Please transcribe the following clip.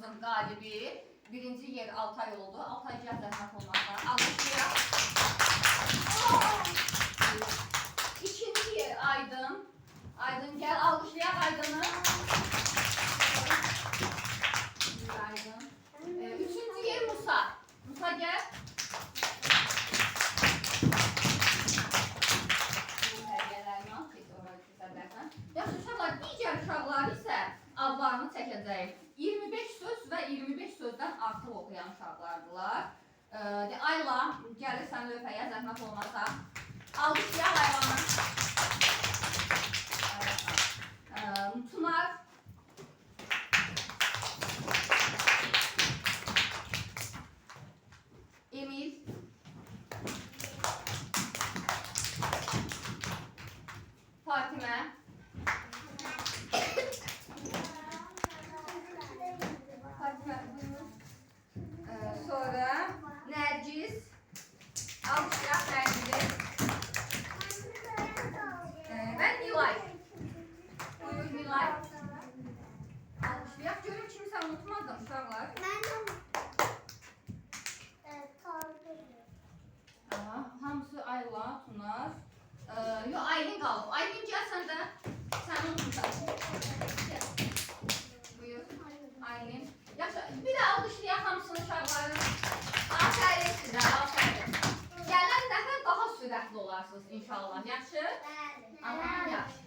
konkursun qalibi. Birinci yer Altay oldu. Altay gəl zəhmət olmasa. Alqışlayaq. İkinci yer Aydın. Aydın gəl, alqışlayaq Aydın'ı. Aydın. Üçüncü yer Musa. Musa gəl. Yaxşı uşaqlar, digər uşaqlar isə adlarını çəkəcəyik. 25 söz və 25 sözdən artıq oxuyan uşaqlardılar. Ayla, gəlirsən lövhəyə, zəhmət olmasa. Alqışlayaq Aylanı. Tunar. Emil. Fatimə. Fatimə, buyur. Sonra Nərgiz. Alqışlayaq Nərgiz'i. Və Nilay. Buyur Nilay. Alqışlayaq. Görüm kimsə unutmadım uşaqlar. Hamısı Ayla, Tunar. Yo, Aylin qalıb. Aylin gəl sən də. Sən unutmuşsan. Buyur. Aylin. Yaxşı, bir də alqışlayaq hamısını uşaqları. Afərin sizə, afərin. Gələn dəfə daha sürətli olarsınız inşallah. Yaxşı? Bəli. Yaxşı.